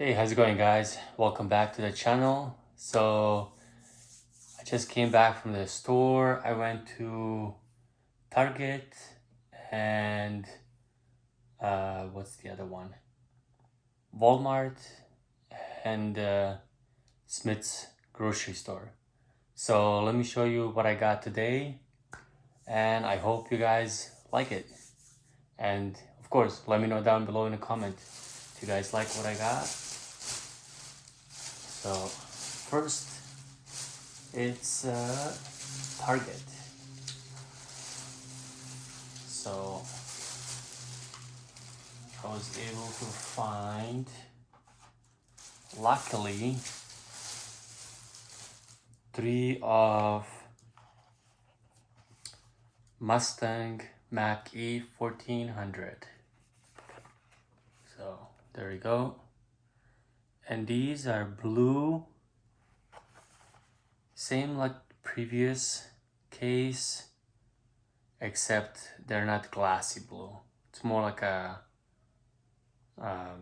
Hey, how's it going, guys? Welcome back to the channel. So I just came back from the store. I went to Target and what's the other one? Walmart and Smith's grocery store. So let me show you what I got today, and I hope you guys like it. And of course, let me know down below in the comment if you guys like what I got. So first, it's Target. So I was able to find, luckily, 3 of Mustang Mach-E 1400. So there we go. And these are blue, same like previous case, except they're not glassy blue. It's more like a, I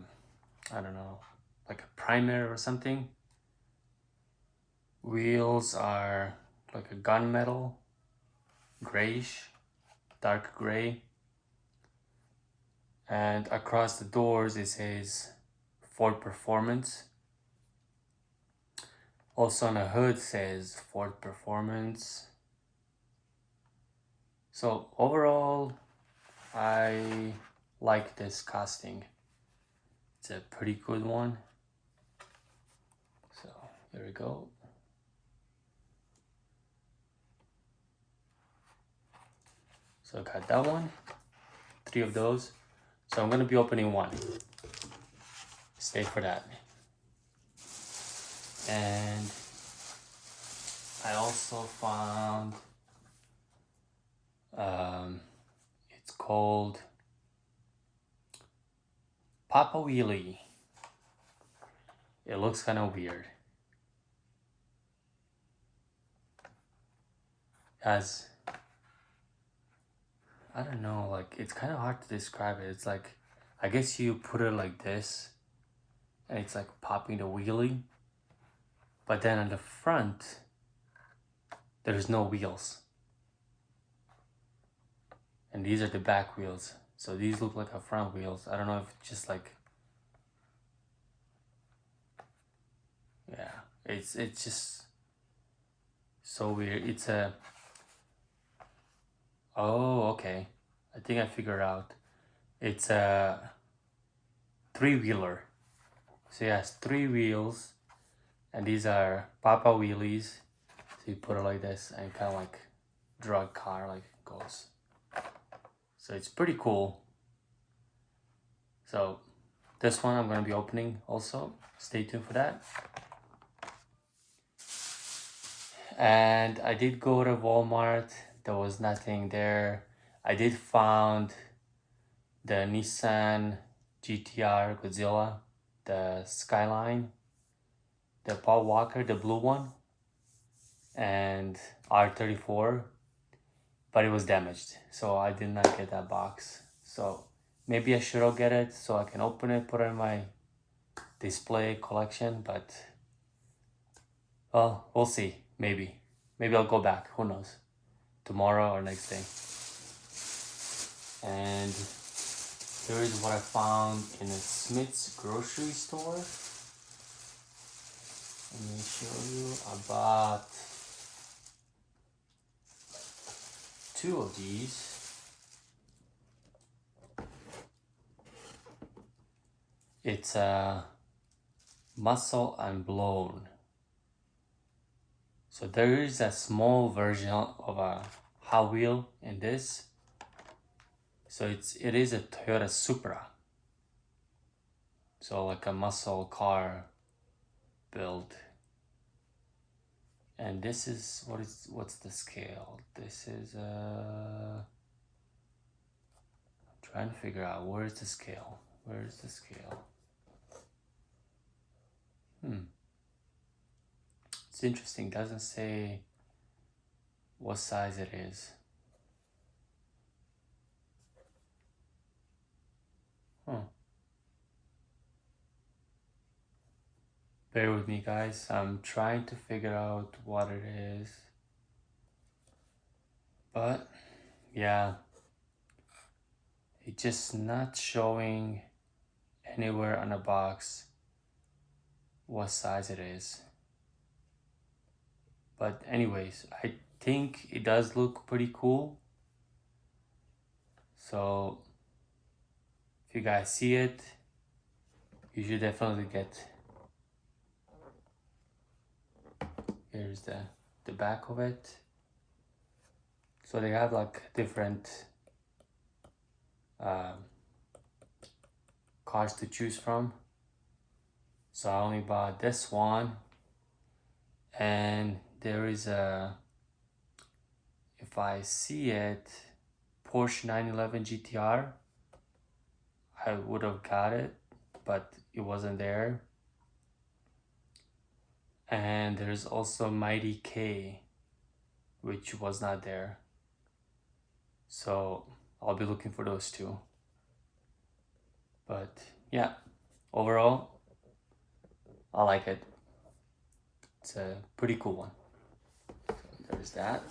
don't know, like a primer or something. Wheels are like a gunmetal, grayish, dark gray. And across the doors it says Ford Performance. Also on the hood says Ford Performance. So overall, I like this casting. It's a pretty good one. So here we go. So I got that one, 3 of those. So I'm gonna be opening one. Stay for that. And I also found, it's called Papa Wheelie. It looks kind of weird. As I don't know, like it's kind of hard to describe it. It's like, I guess you put it like this and it's like popping the wheelie, but then on the front there's no wheels, and these are the back wheels. So these look like a front wheels. I don't know if it's just like, yeah, it's just so weird. It's a, oh, okay, I think I figured out. It's a 3-wheeler. So it has 3 wheels, and these are Papa Wheelies. So you put it like this and kind of like drag car like it goes. So it's pretty cool. So this one I'm going to be opening also. Stay tuned for that. And I did go to Walmart. There was nothing there. I did found the Nissan GTR Godzilla, the Skyline, the Paul Walker, the blue one, and R34, but it was damaged, so I did not get that box. So maybe I should get it so I can open it, put it in my display collection, but well, we'll see. Maybe I'll go back, who knows, tomorrow or next day. And here is what I found in a Smith's grocery store. Let me show you. About 2 of these. It's a Muscle and Blown. So there is a small version of a Hot Wheel in this. So it is a Toyota Supra. So like a muscle car build. And this is what's the scale? This is I'm trying to figure out where's the scale. Where's the scale? It's interesting. It doesn't say what size it is. Bear with me, guys. I'm trying to figure out what it is. But yeah, it's just not showing anywhere on the box what size it is. But anyways, I think it does look pretty cool. So if you guys see it, you should definitely get. Here's the back of it. So they have like different cars to choose from. So I only bought this one, and there is a, if I see it, Porsche 911 GTR. I would have got it, but it wasn't there. And there's also Mighty K, which was not there. So I'll be looking for those two. But yeah, overall, I like it. It's a pretty cool one. So there's that.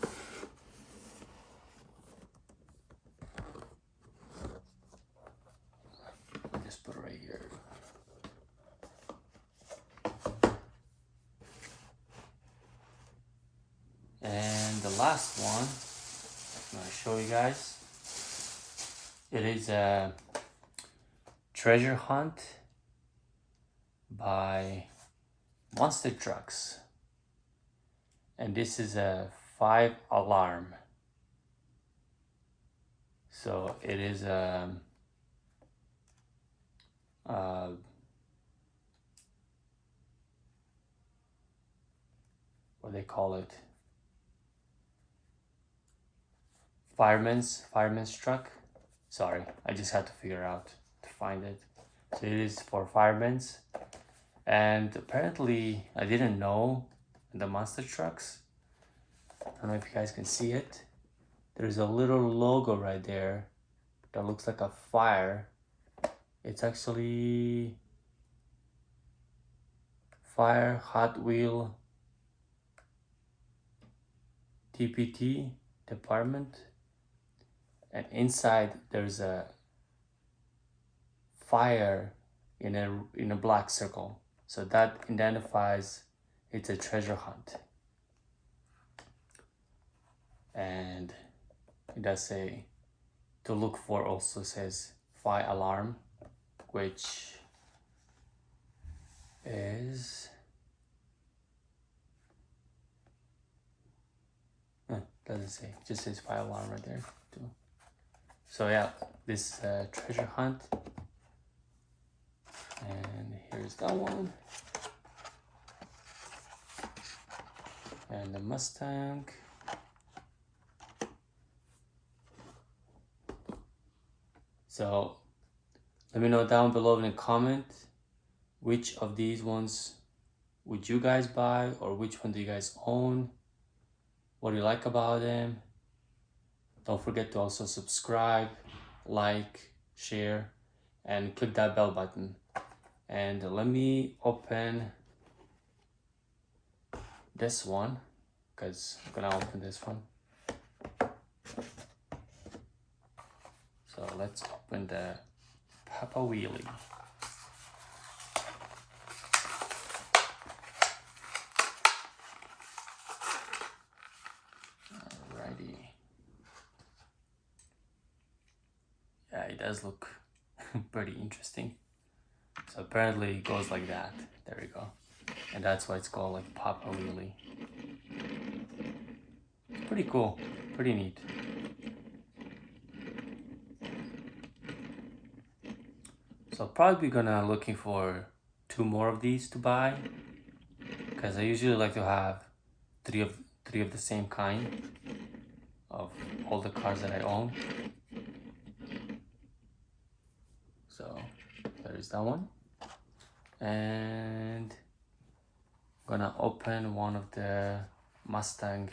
I'll just put it right here. And the last one I'm gonna show you guys. It is a treasure hunt by Monster Trucks. And this is a 5 alarm. So it is what they call it, fireman's truck. Sorry, I just had to figure out to find it. So it is for firemen's, and apparently I didn't know the Monster Trucks. I don't know if you guys can see it. There's a little logo right there that looks like a fire. It's actually Fire Hot Wheel TPT department, and inside there's a fire in a black circle. So that identifies it's a treasure hunt. And it does say to look for, also says fire alarm, which is doesn't say, it just says fire alarm right there too. So yeah, this is a treasure hunt, and here's that one, and the Mustang. So let me know down below in a comment which of these ones would you guys buy, or which one do you guys own? What do you like about them? Don't forget to also subscribe, like, share, and click that bell button. And let me open this one, because I'm gonna open this one. So let's open the Papa Wheelie. Alrighty. Yeah, it does look pretty interesting. So apparently it goes like that. There we go. And that's why it's called like Papa Wheelie. It's pretty cool, pretty neat. So probably gonna looking for 2 more of these to buy, because I usually like to have three of the same kind of all the cars that I own. So there's that one, and I'm gonna open one of the Mustang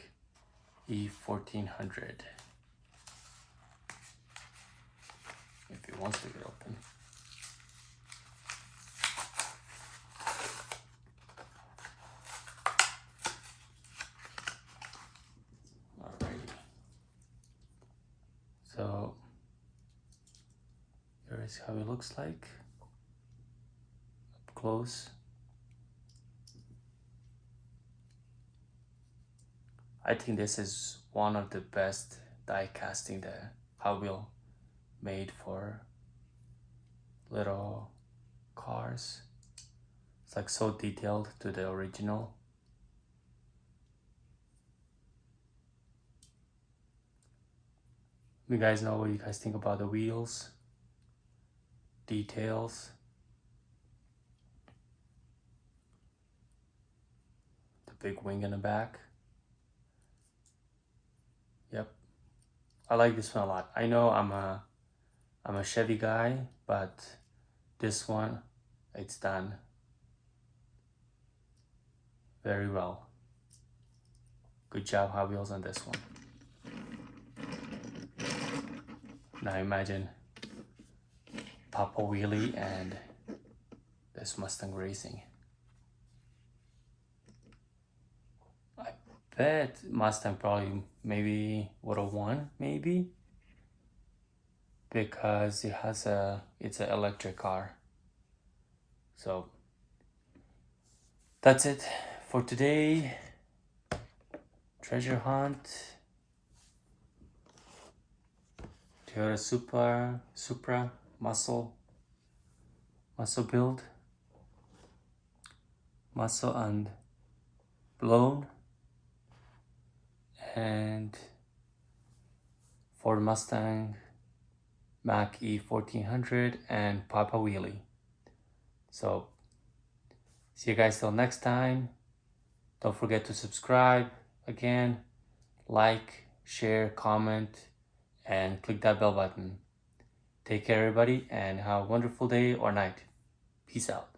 E1400 if it wants to get open. Here's how it looks like up close. I think this is one of the best die casting that Hot Wheel made for little cars. It's like so detailed to the original. You guys know what you guys think about the wheels, details, the big wing in the back. Yep, I like this one a lot. I know I'm a Chevy guy, but this one, it's done very well. Good job, Hot Wheels, on this one. Now imagine Papa Wheelie and this Mustang Racing. I bet Mustang probably maybe would have won, maybe, because it's an electric car. So that's it for today. Treasure hunt. Toyota Supra muscle build, muscle and blown, and Ford Mustang Mach-E 1400 and Papa Wheelie. So see you guys till next time. Don't forget to subscribe again, like, share, comment, and click that bell button. Take care, everybody, and have a wonderful day or night. Peace out.